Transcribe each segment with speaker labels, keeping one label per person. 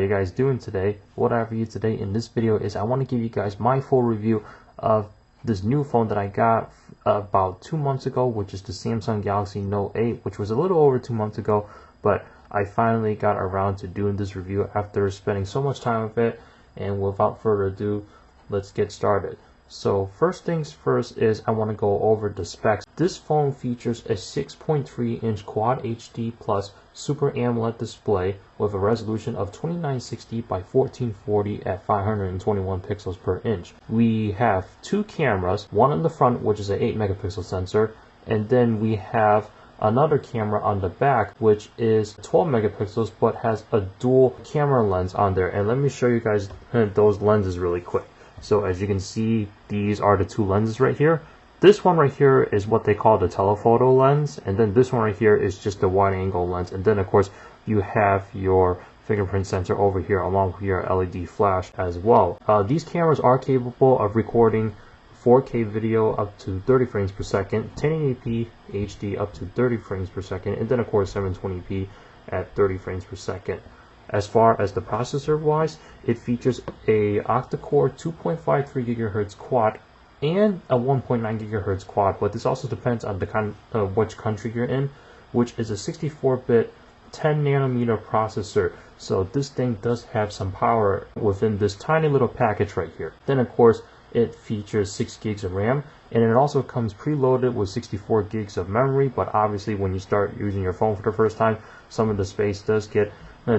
Speaker 1: you guys doing today? What I have for you today in this video is I want to give you guys my full review of this new phone that I got about 2 months ago, which is the Samsung Galaxy Note 8, which was a little over 2 months ago, but I finally got around to doing this review after spending so much time with it. And without further ado, let's get started. So first things first is I want to go over the specs. This phone features a 6.3-inch Quad HD Plus Super AMOLED display with a resolution of 2960 by 1440 at 521 pixels per inch. We have two cameras, one on the front, which is an 8 megapixel sensor, and then we have another camera on the back, which is 12 megapixels but has a dual camera lens on there. And let me show you guys those lenses really quick. So as you can see, these are the two lenses right here. This one right here is what they call the telephoto lens, and then this one right here is just the wide angle lens. And then of course you have your fingerprint sensor over here along with your LED flash as well. These cameras are capable of recording 4K video up to 30 frames per second, 1080p HD up to 30 frames per second, and then of course 720p at 30 frames per second. As far as the processor wise, it features a octa-core 2.53 GHz quad and a 1.9 GHz quad, but this also depends on the which country you're in, which is a 64-bit 10 nanometer processor. So this thing does have some power within this tiny little package right here. Then of course it features 6 gigs of RAM, and it also comes preloaded with 64 gigs of memory, but obviously when you start using your phone for the first time, some of the space does get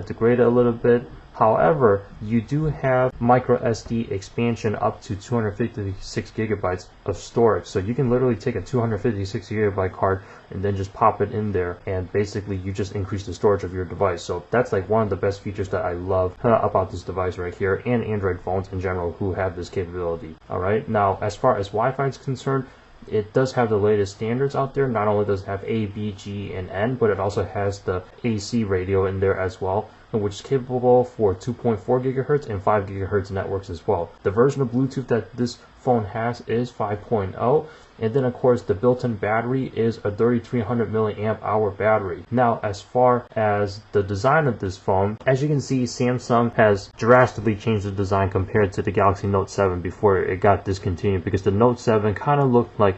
Speaker 1: degraded a little bit. However, you do have micro SD expansion up to 256 gigabytes of storage, so you can literally take a 256 gigabyte card and then just pop it in there, and basically you just increase the storage of your device. So that's like one of the best features that I love about this device right here, and Android phones in general who have this capability. Alright, now as far as Wi-Fi is concerned, it does have the latest standards out there. Not only does it have A, B, G, and N, but it also has the AC radio in there as well, which is capable for 2.4 gigahertz and 5 gigahertz networks as well. The version of Bluetooth that this phone has is 5.0, and then of course the built-in battery is a 3300 milliamp hour battery. Now as far as the design of this phone, as you can see, Samsung has drastically changed the design compared to the Galaxy Note 7 before it got discontinued, because the Note 7 kind of looked like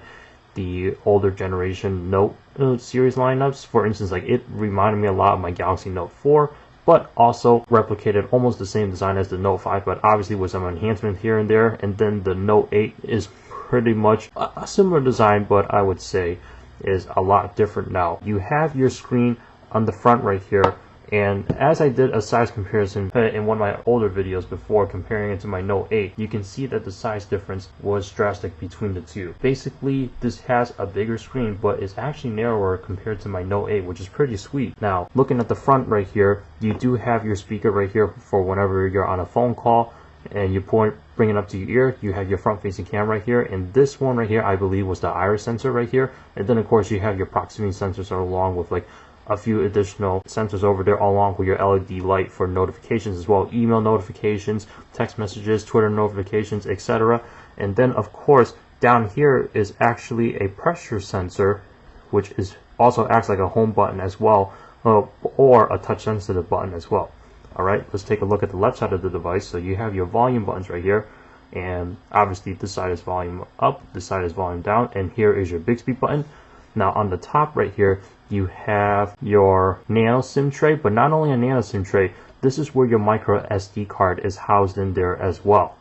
Speaker 1: the older generation Note series lineups. For instance, like it reminded me a lot of my Galaxy Note 4, but also replicated almost the same design as the Note 5, but obviously with some enhancement here and there. And then the Note 8 is pretty much a similar design, but I would say is a lot different now. You have your screen on the front right here, and as I did a size comparison in one of my older videos before comparing it to my Note 8, you can see that the size difference was drastic between the two. Basically, this has a bigger screen, but it's actually narrower compared to my Note 8, which is pretty sweet. Now, looking at the front right here, you do have your speaker right here for whenever you're on a phone call and you bring it up to your ear. You have your front-facing camera right here, and this one right here, I believe, was the iris sensor right here. And then of course you have your proximity sensors along with like a few additional sensors over there, along with your LED light for notifications as well, email notifications, text messages, Twitter notifications, etc. And then of course down here is actually a pressure sensor, which is also acts like a home button as well, or a touch sensitive button as well. Alright, let's take a look at the left side of the device. So you have your volume buttons right here, and obviously this side is volume up, this side is volume down, and here is your Bixby button. Now on the top right here, you have your nano SIM tray, but not only a nano SIM tray, this is where your micro SD card is housed in there as well.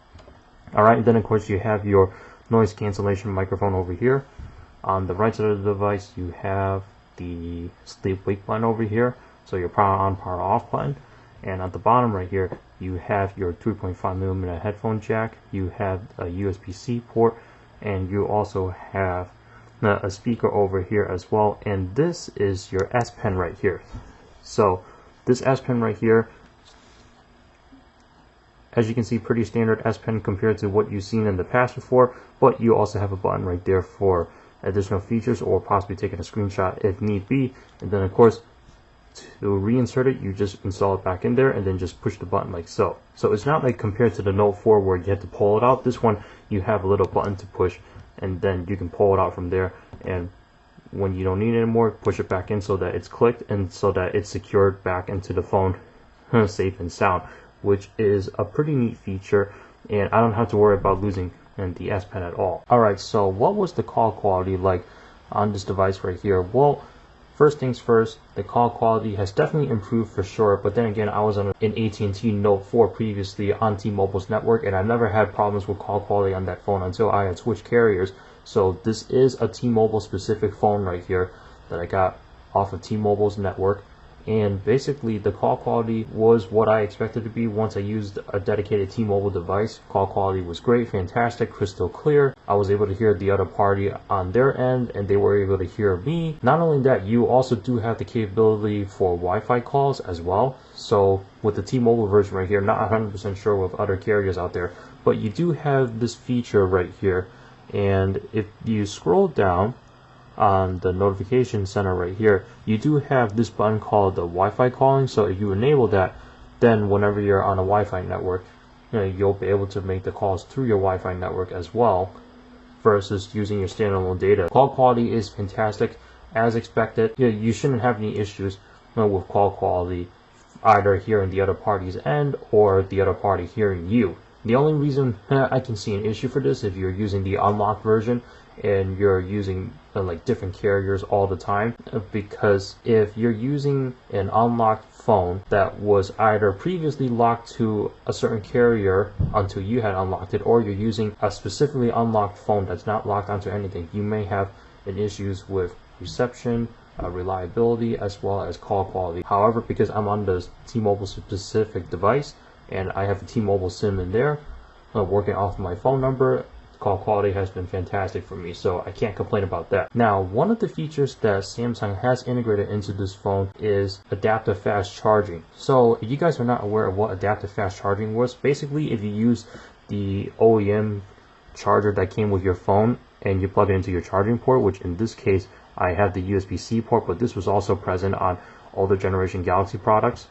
Speaker 1: Alright, then of course you have your noise cancellation microphone over here. On the right side of the device, you have the sleep wake button over here, so your power on, power off button. And at the bottom right here, you have your 3.5mm headphone jack, you have a USB-C port, and you also have a speaker over here as well. And this is your S Pen right here. So this S Pen right here, as you can see, pretty standard S Pen compared to what you've seen in the past before, but you also have a button right there for additional features or possibly taking a screenshot if need be. And then of course, to reinsert it, you just install it back in there and then just push the button like so. So it's not like compared to the Note 4 where you have to pull it out. This one, you have a little button to push, and then you can pull it out from there, and when you don't need it anymore, push it back in so that it's clicked and so that it's secured back into the phone safe and sound. which is a pretty neat feature, and I don't have to worry about losing the S Pen at all. Alright, so what was the call quality like on this device right here? Well, first things first, the call quality has definitely improved for sure, but then again, I was on an AT&T Note 4 previously on T-Mobile's network, and I never had problems with call quality on that phone until I had switched carriers. So this is a T-Mobile specific phone right here that I got off of T-Mobile's network, and basically the call quality was what I expected to be once I used a dedicated T-Mobile device. Call quality was great, fantastic, crystal clear. I was able to hear the other party on their end, and they were able to hear me. Not only that, you also do have the capability for Wi-Fi calls as well. So with the T-Mobile version right here, not 100% sure with other carriers out there, but you do have this feature right here. And if you scroll down on the notification center right here, you do have this button called the Wi-Fi calling. So if you enable that, then whenever you're on a Wi-Fi network, you'll be able to make the calls through your Wi-Fi network as well, versus using your standalone data. Call quality is fantastic as expected. You shouldn't have any issues with call quality, either hearing the other party's end or the other party hearing you. The only reason I can see an issue for this, if you're using the unlocked version and you're using like different carriers all the time, because if you're using an unlocked phone that was either previously locked to a certain carrier until you had unlocked it, or you're using a specifically unlocked phone that's not locked onto anything, you may have an issues with reception, reliability, as well as call quality. However, because I'm on the T-Mobile specific device and I have a T-Mobile SIM in there, working off my phone number, call quality has been fantastic for me, so I can't complain about that. Now, one of the features that Samsung has integrated into this phone is adaptive fast charging. So if you guys are not aware of what adaptive fast charging was, basically if you use the OEM charger that came with your phone and you plug it into your charging port, which in this case I have the USB-C port, but this was also present on older generation Galaxy products.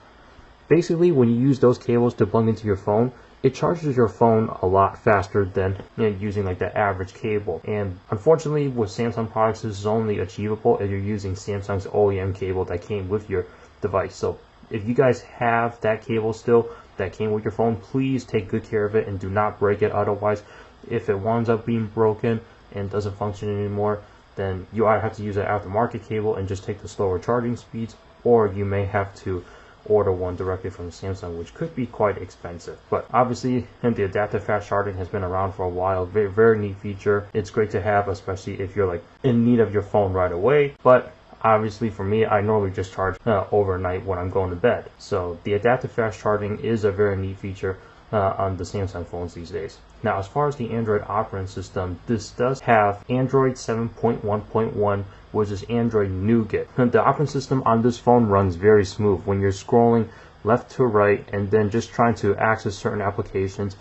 Speaker 1: Basically, when you use those cables to plug into your phone, it charges your phone a lot faster than using like the average cable. And unfortunately, with Samsung products, this is only achievable if you're using Samsung's OEM cable that came with your device. So if you guys have that cable still that came with your phone, please take good care of it and do not break it. Otherwise, if it winds up being broken and doesn't function anymore, then you either have to use an aftermarket cable and just take the slower charging speeds, or you may have to order one directly from Samsung, which could be quite expensive. But obviously, the adaptive fast charging has been around for a while. Very, very neat feature. It's great to have, especially if you're like in need of your phone right away. But obviously for me, I normally just charge overnight when I'm going to bed. So the adaptive fast charging is a very neat feature on the Samsung phones these days. Now, as far as the Android operating system, this does have Android 7.1.1, which is Android Nougat. The operating system on this phone runs very smooth when you're scrolling left to right and then just trying to access certain applications.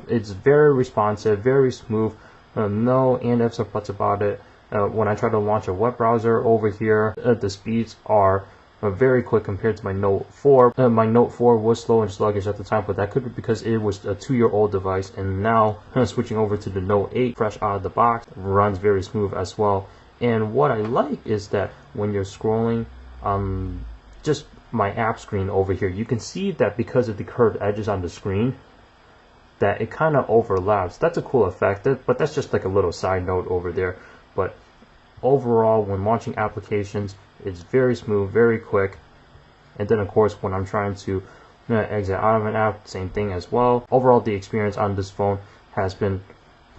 Speaker 1: It's very responsive, very smooth, no and ifs or buts about it. When I try to launch a web browser over here, the speeds are very quick compared to my Note 4. My Note 4 was slow and sluggish at the time, but that could be because it was a 2-year-old device, and now switching over to the Note 8 fresh out of the box runs very smooth as well. And what I like is that when you're scrolling just my app screen over here, you can see that because of the curved edges on the screen, that it kind of overlaps. That's a cool effect, but that's just like a little side note over there. But overall, when launching applications, it's very smooth, very quick. And then of course, when I'm trying to exit out of an app, same thing as well. Overall, the experience on this phone has been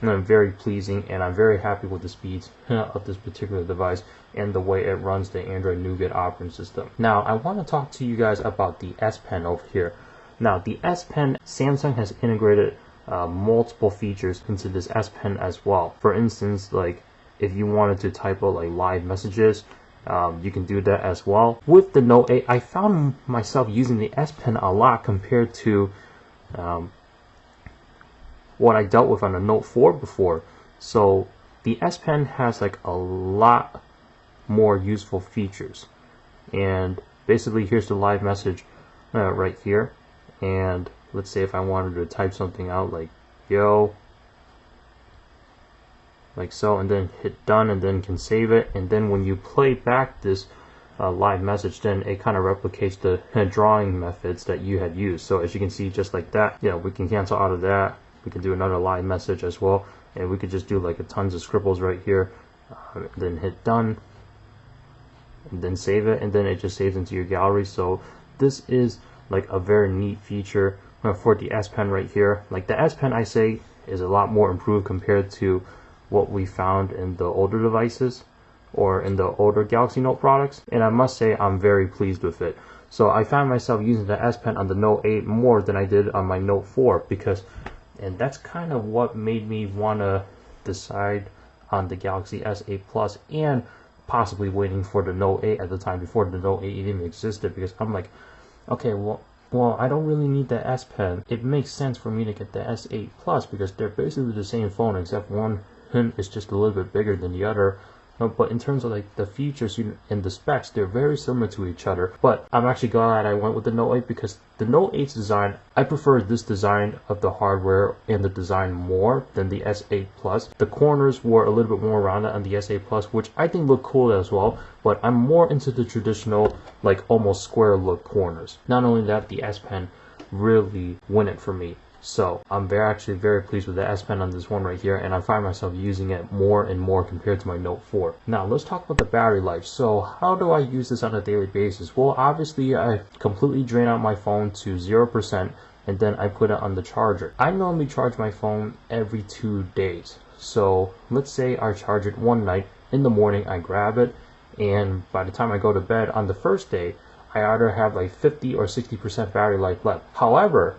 Speaker 1: very pleasing, and I'm very happy with the speeds of this particular device and the way it runs the Android Nougat operating system. Now, I want to talk to you guys about the S Pen over here. Now, the S Pen, Samsung has integrated multiple features into this S Pen as well. For instance, like if you wanted to type out like live messages, you can do that as well. With the Note 8, I found myself using the S Pen a lot compared to what I dealt with on the Note 4 before. So the S Pen has like a lot more useful features. And basically, here's the live message right here. And let's say if I wanted to type something out like yo, like so, and then hit done, and then can save it. And then when you play back this live message, then it kind of replicates the drawing methods that you had used. So as you can see, just like that, yeah, we can cancel out of that. We can do another live message as well, and we could just do like a tons of scribbles right here, then hit done, and then save it, and then it just saves into your gallery. So this is like a very neat feature for the S Pen right here. Like the S Pen, I say, is a lot more improved compared to what we found in the older devices or in the older Galaxy Note products, and I must say I'm very pleased with it. So I found myself using the S Pen on the Note 8 more than I did on my Note 4, because, and that's kind of what made me want to decide on the Galaxy S8 Plus and possibly waiting for the Note 8 at the time, before the Note 8 even existed, because I'm like, okay, well, I don't really need the S Pen. It makes sense for me to get the S8 Plus because they're basically the same phone, except one is just a little bit bigger than the other. But in terms of like the features and the specs, they're very similar to each other. But I'm actually glad I went with the Note 8, because the Note 8's design, I prefer this design of the hardware and the design more than the S8 Plus. The corners were a little bit more rounded on the S8 Plus, which I think look cool as well, but I'm more into the traditional, like almost square look corners. Not only that, the S Pen really win it for me. So I'm actually very pleased with the S Pen on this one right here, and I find myself using it more and more compared to my Note 4. Now let's talk about the battery life. So how do I use this on a daily basis? Well, obviously I completely drain out my phone to 0%, and then I put it on the charger. I normally charge my phone every 2 days. So let's say I charge it one night, in the morning I grab it, and by the time I go to bed on the first day, I either have like 50 or 60% battery life left. However,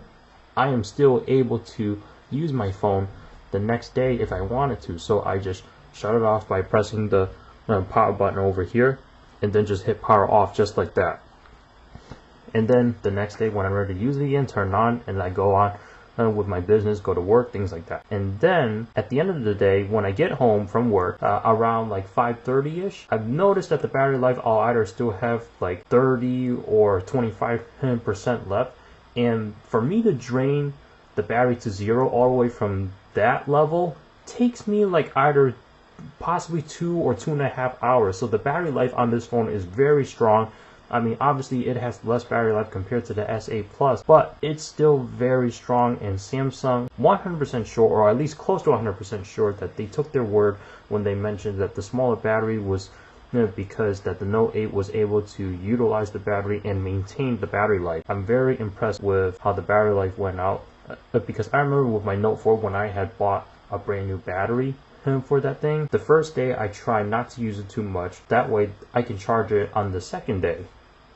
Speaker 1: I am still able to use my phone the next day if I wanted to. So I just shut it off by pressing the power button over here, and then just hit power off just like that. And then the next day when I'm ready to use it again, turn it on, and I go on with my business, go to work, things like that. And then at the end of the day, when I get home from work around like 5:30ish, I've noticed that the battery life, I'll either still have like 30 or 25% left. And for me to drain the battery to 0 all the way from that level takes me like either possibly 2 or 2.5 hours. So the battery life on this phone is very strong. I mean, obviously it has less battery life compared to the S8 Plus, but it's still very strong, and Samsung 100% sure, or at least close to 100% sure, that they took their word when they mentioned that the smaller battery was because that the Note 8 was able to utilize the battery and maintain the battery life. I'm very impressed with how the battery life went out, because I remember with my Note 4 when I had bought a brand new battery for that thing, the first day I tried not to use it too much, that way I can charge it on the second day.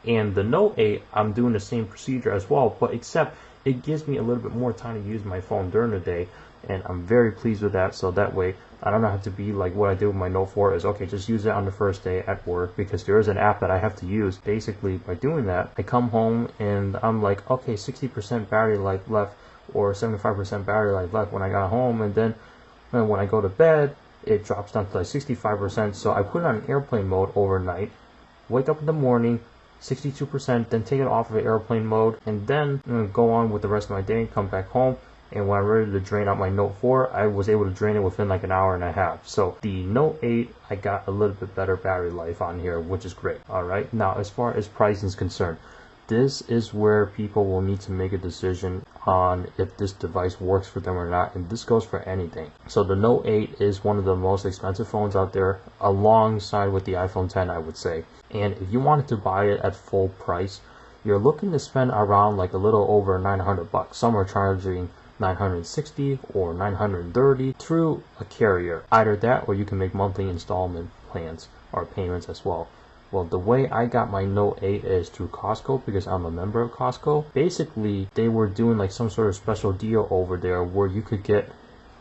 Speaker 1: And the Note 8, I'm doing the same procedure as well, but except it gives me a little bit more time to use my phone during the day, and I'm very pleased with that. So that way I don't have to be like what I did with my Note 4 is, okay, just use it on the first day at work, because there is an app that I have to use. Basically, by doing that, I come home and I'm like, okay, 60% battery life left, or 75% battery life left when I got home, and then when I go to bed, it drops down to like 65%. So I put it on airplane mode overnight, wake up in the morning, 62%, then take it off of airplane mode, and then go on with the rest of my day, come back home, and when I'm ready to drain out my Note 4, I was able to drain it within like an hour and a half. So the Note 8, I got a little bit better battery life on here, which is great. Alright, now as far as pricing is concerned, this is where people will need to make a decision on if this device works for them or not, and this goes for anything. So the Note 8 is one of the most expensive phones out there, alongside with the iPhone 10, I would say. And if you wanted to buy it at full price, you're looking to spend around like a little over $900. Some are charging $960 or $930 through a carrier. Either that, or you can make monthly installment plans or payments as well. Well, the way I got my Note 8 is through Costco, because I'm a member of Costco. Basically, they were doing like some sort of special deal over there where you could get,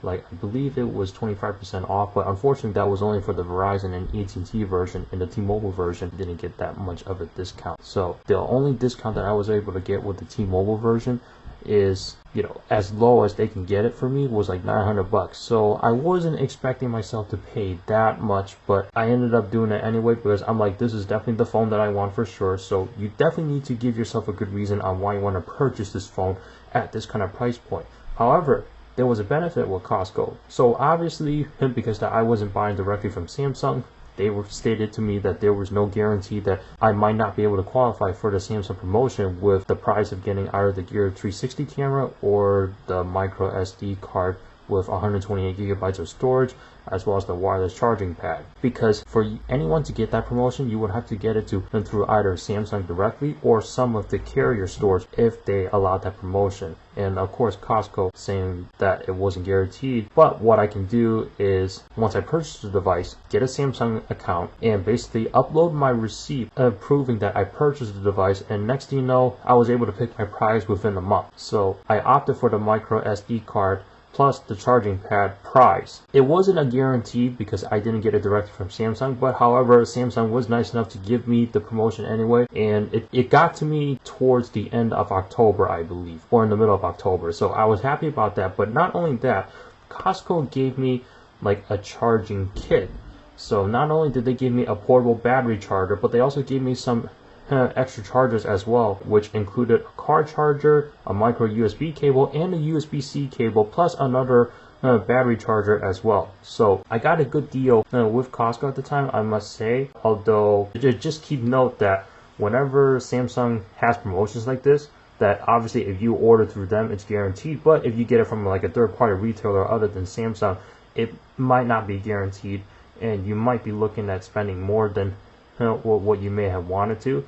Speaker 1: like, I believe it was 25% off, but unfortunately that was only for the Verizon and AT&T version, and the T-Mobile version didn't get that much of a discount. So the only discount that I was able to get with the T-Mobile version is, you know, as low as they can get it for me, was like $900. So I wasn't expecting myself to pay that much, but I ended up doing it anyway, because I'm like, this is definitely the phone that I want for sure. So you definitely need to give yourself a good reason on why you want to purchase this phone at this kind of price point. However, there was a benefit with Costco. So obviously, because I wasn't buying directly from Samsung, they were stated to me that there was no guarantee that I might not be able to qualify for the Samsung promotion with the price of getting either the Gear 360 camera or the micro SD card with 128 gigabytes of storage, as well as the wireless charging pad. Because for anyone to get that promotion, you would have to get it through either Samsung directly or some of the carrier stores if they allowed that promotion. And of course Costco saying that it wasn't guaranteed. But what I can do is, once I purchase the device, get a Samsung account and basically upload my receipt proving that I purchased the device, and next thing you know, I was able to pick my prize within a month. So I opted for the micro SD card plus the charging pad prize. It wasn't a guarantee because I didn't get it directly from Samsung, but however, Samsung was nice enough to give me the promotion anyway, and it got to me towards the end of October, I believe, or in the middle of October. So I was happy about that. But not only that, Costco gave me like a charging kit. So not only did they give me a portable battery charger, but they also gave me some extra chargers as well, which included a car charger, a micro USB cable, and a USB-C cable, plus another battery charger as well. So I got a good deal with Costco at the time, I must say. Although just keep note that whenever Samsung has promotions like this, that obviously if you order through them, it's guaranteed. But if you get it from like a third-party retailer other than Samsung, it might not be guaranteed, and you might be looking at spending more than what you may have wanted to,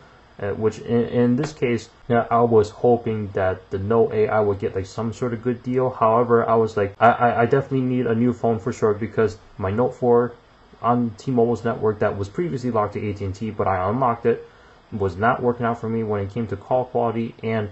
Speaker 1: which in this case, I was hoping that the Note 8 I would get like some sort of good deal. However, I was like, I definitely need a new phone for sure, because my Note 4 on T-Mobile's network that was previously locked to AT&T, but I unlocked it, was not working out for me when it came to call quality. And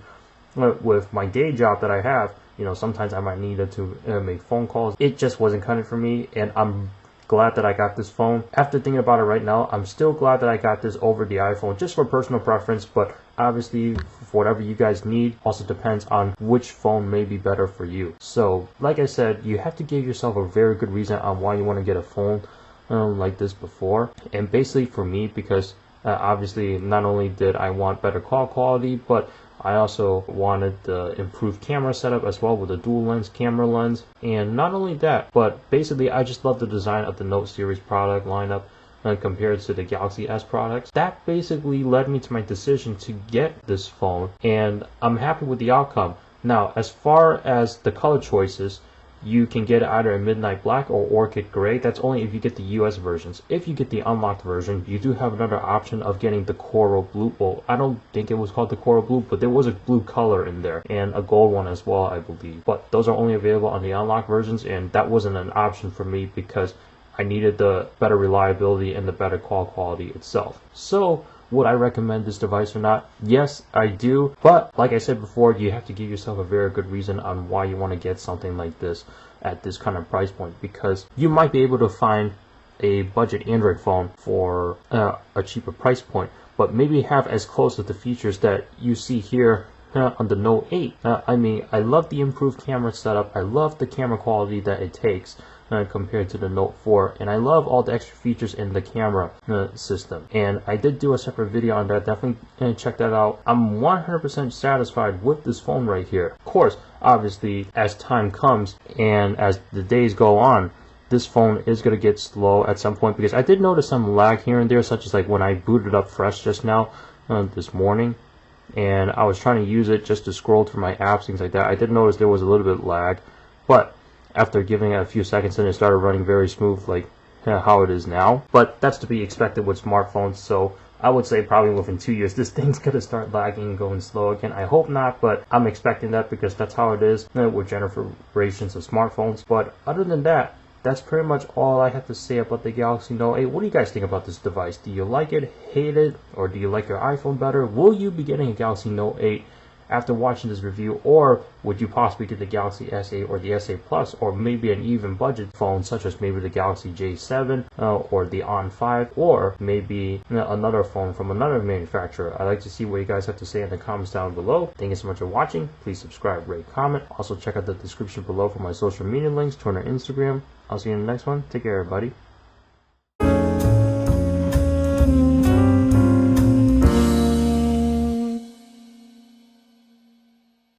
Speaker 1: with my day job that I have, sometimes I might need it to make phone calls. It just wasn't cutting for me, and I'm glad that I got this phone. After thinking about it right now, I'm still glad that I got this over the iPhone, just for personal preference. But obviously, for whatever you guys need, also depends on which phone may be better for you. So like I said, you have to give yourself a very good reason on why you want to get a phone like this before. And basically for me, because obviously not only did I want better call quality, but I also wanted the improved camera setup as well, with a dual lens camera lens. And not only that, but basically I just love the design of the Note series product lineup compared to the Galaxy S products. That basically led me to my decision to get this phone, and I'm happy with the outcome. Now, as far as the color choices, you can get either a midnight black or orchid gray. That's only if you get the US versions. If you get the unlocked version, you do have another option of getting the coral blue. Well, I don't think it was called the coral blue, but there was a blue color in there, and a gold one as well, I believe. But those are only available on the unlocked versions, and that wasn't an option for me because I needed the better reliability and the better call quality itself. So would I recommend this device or not? Yes, I do. But like I said before, you have to give yourself a very good reason on why you want to get something like this at this kind of price point, because you might be able to find a budget Android phone for a cheaper price point, but maybe have as close to the features that you see here on the Note 8. I mean, I love the improved camera setup. I love the camera quality that it takes compared to the Note 4, and I love all the extra features in the camera system. And I did do a separate video on that. Definitely check that out. I'm 100% satisfied with this phone right here. Of course, obviously, as time comes and as the days go on, this phone is going to get slow at some point, because I did notice some lag here and there, such as like when I booted up fresh just now this morning, and I was trying to use it just to scroll through my apps, things like that. I did notice there was a little bit lag, but after giving it a few seconds, then it started running very smooth, like how it is now. But that's to be expected with smartphones, so I would say probably within 2 years this thing's gonna start lagging and going slow again. I hope not, but I'm expecting that because that's how it is with generations of smartphones. But other than that, that's pretty much all I have to say about the Galaxy Note 8. What do you guys think about this device? Do you like it, hate it, or do you like your iPhone better? Will you be getting a Galaxy Note 8 after watching this review, or would you possibly get the Galaxy S8 or the S8 Plus, or maybe an even budget phone such as maybe the Galaxy J7 or the On 5, or maybe another phone from another manufacturer? I'd like to see what you guys have to say in the comments down below. Thank you so much for watching. Please subscribe, rate, comment. Also check out the description below for my social media links, Twitter, Instagram. I'll see you in the next one. Take care, everybody.